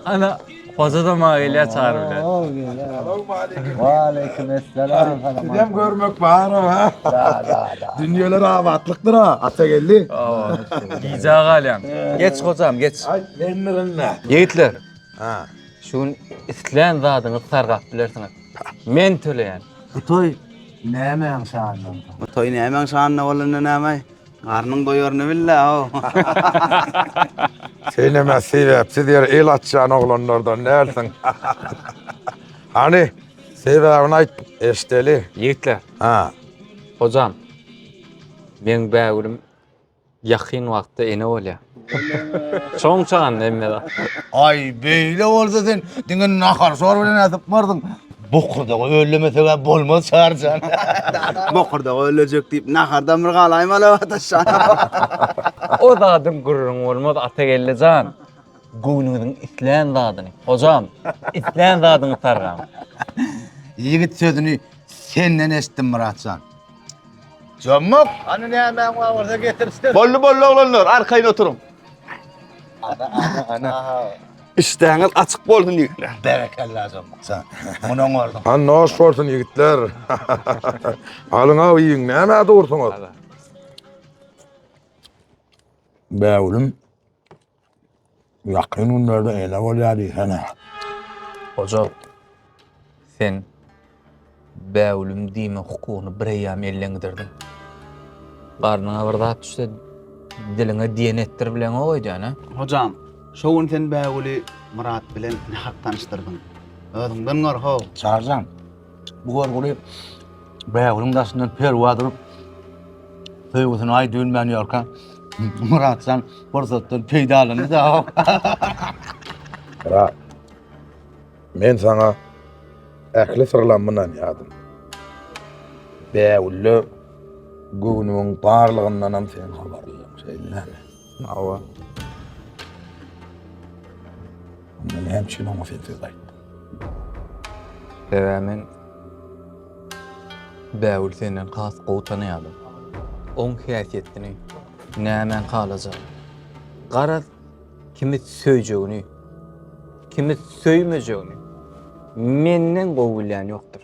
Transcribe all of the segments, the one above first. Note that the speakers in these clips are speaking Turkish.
Ana hoca da maile çağırırlar. Aleykümselam. Gidem görmek var ha. Da. Dünyalar avatlıktır ha. Ata geldi. Giza galyam. Geç hocam geç. Ay benlerine. Yiğitler. Ha. Şun islen zadını sargap bilersiniz. Men töleyen. Bu toy ne yemeğin şahından? Bu toy nämen şanna bolanna näme? Garnyň doýaryny billa o. Seyneme sebepsiz yer el atçan oğlanlardan nersin? Hani sebebini ayt eşteli. Yiğitler. Ha. Hocam. Men bäwulim yakın wagtda ene bolýar. Çoň çagan emme da. Ay beýle bolsa sen diňe nahar sor bilen atyp bardyň. Bokurda öllemesege bolmaz çağırsan. Bokurda ölecek diýip nahardan bir galaýym alap ataşan. O dadym gurrun bolmaz ata gellejan. Goýnuňyň islen zadyny. Hocam, islen zadyny targam. Yigit sözünü senden eşitdim Muratcan. Jomuk, hani ne yemeğin varsa getirsin. Bollu oğlanlar arkayına oturun. Ana. İşteňiz açyk bolsun diýipler. Berekella Jomuk. Sen munun ordun. Han noş bolsun yigitler. Alyňa iýiň näme dursunuz? Bäwulim yakyn günlerde ele bolýar hene. Hocam, sen bäwulim diýme hukugyny birýam elleňdirdin. Garnyňa bir zat düşse diliňe diýen ettir bilen oýdan ha. Hocam, şowun sen bäwuli Murat bilen hak tanıştırdın. Özüňden gorho. Çağırcan. Bu gorguly bäwulim daşyndan perwa durup Peygusun ay düğünmen yorkan. Muratcan borsatdan peýdalandy da. Ra. Men sana ähli sırlanmadan ýadım. Bäwulle göwnüň barlygyndan sen habarlyň şeýle. Awa. Men hemçin onu fethiýär. Berämen bäwul senden has gowtany ýaly. Oň häsiýetini nämen kalajak. Garaz kimi söýjegini, kimi söýmejegini menden gowulýan ýokdur.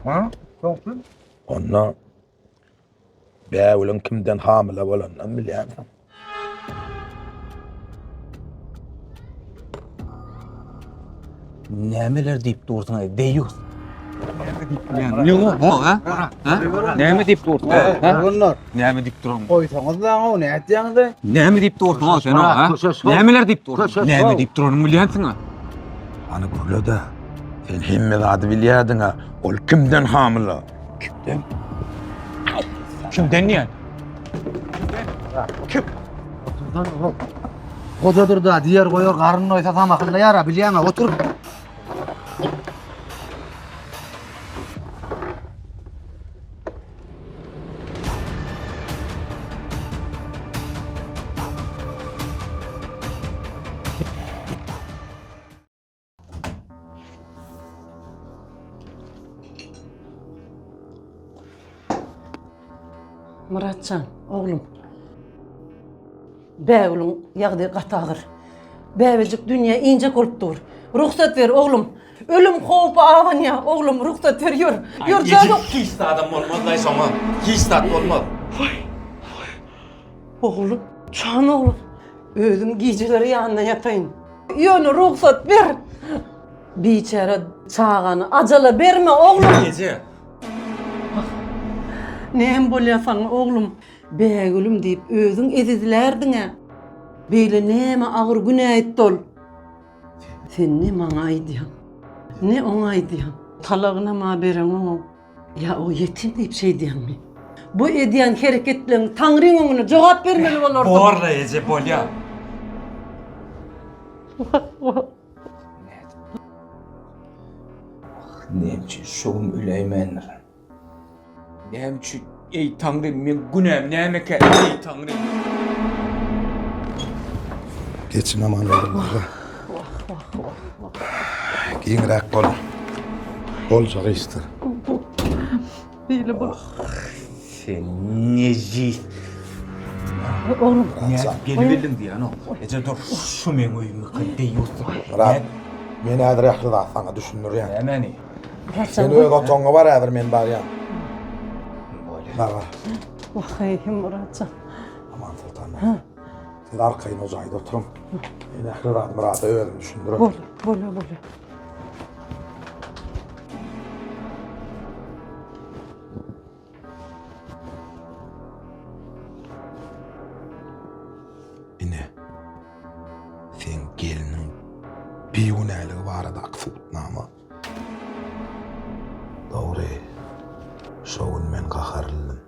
Ha? Ýokdur. Onda bäwuliň kimden hamile bolandan bilýärmi? Nämeler diýip durdyň beýus. Ne o ha? Ha? Näme diýip durdyň? Ha? Bunlar. Näme diýip durdyň? Koysanız da o ne etdiňizde? Näme diýip durdyň sen ha? Nämeler diýip durdyň? Näme diýip durdyň bilýänsiň ha? Ana gurlada sen hemme zady bilýärdiň ha. Ol kimden hamile? Kimden? Kimden ýa? Kodadır da diğer koyor karnını oysa tam akıllı yara bilýärmi? Otur. Muratcan, oğlum. Bäwuliň ýagdy gatagır. Bäwejik dünýä inje bolup dur. Ruhsat ver oğlum. Ölüm howpy awanya oğlum ruhsat ver ýür. Ýür canım. Hiç de adam olmaz lan sana. Hiç de adam olmaz. Oğlum, çan oğlum. Özüm gijileri ýanynda ýataýyn. Ýöne ruhsat ver. Biçara çağany ajala berme oğlum. Gece. Näme bolýarsaň oğlum? Bägülim diýip özüň ezizlerdiňe. Beýle näme agyr günä etdi ol. Sen ne maňa aýdýan? Ne oňa aýdýan? Talagyna ma beren o. Ya o yetim diýip şey diýenmi? Bu edýän hereketleň Taňryň öňüne jogap bermeli bolardy. Borla Ece bolya. Nemçi şoğum üleymenler. Nemçi ey Tanrım men günäm näme ke ey Tanrım. Geçin amanlarımıza. Giyinerek bolun. Bolcağı istir. Beýle bol. Sen neci. Oğlum. Niye gelibildin diye ano. Ece dur şu men öýüňe kyndyýysy. Murat, men häzir ýaşly sana düşündürýän. Nämäni? Sen öz otaňa bar häzir men barýan. Baba, Vahayım Muratcan. aman sultanım. Siz arkaýyna ojaýda oturum. Men ähli zat Murat'a özüm düşündürüm. Böyle. Ine, sen gelinin biýunäligi barada aksutnama. Dogry, şoň men gaharlym.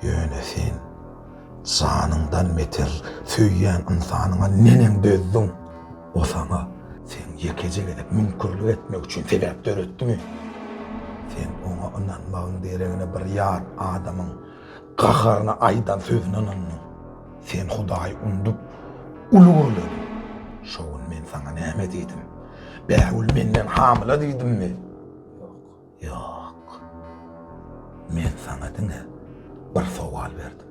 Ýöne sen janyňdan meter süýýän insanyňa nenem dözdüň. O sana sen ýekejek edip mümkürlük etmek üçin sebäp döretdiňi. Sen ona inanmagyň deregine bir ýat adamyň gaharyna aýdan sözüne inandyň. Sen Hudaý undup ulugurladın. Şoň men sana näme diýdim? Bähul menden hamyla diýdimmi? Yok. Men sana diňe bir sowal berdim.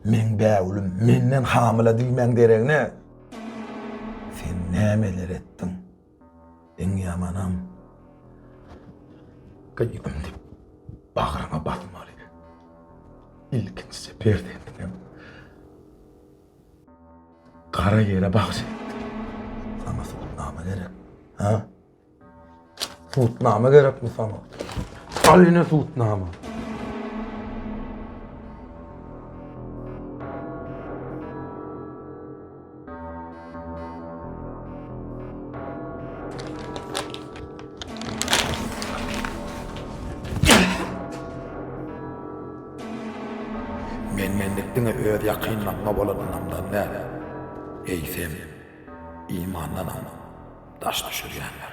Men bähulim menden hamyla diýmen deregine sen nämeler etdiň? Eň ýamanam gaýym dip bagyryňa basmaly. İlkinçe perdendim. Kara yere bakış ettim. Sana suutnama gerek. Ha? Suutnama gerek mi sana? Al yine suutnama. Menlikdiňe öz ýakynlanma bolan adamdan näme? Eýsem, imandan daş düşürýänler.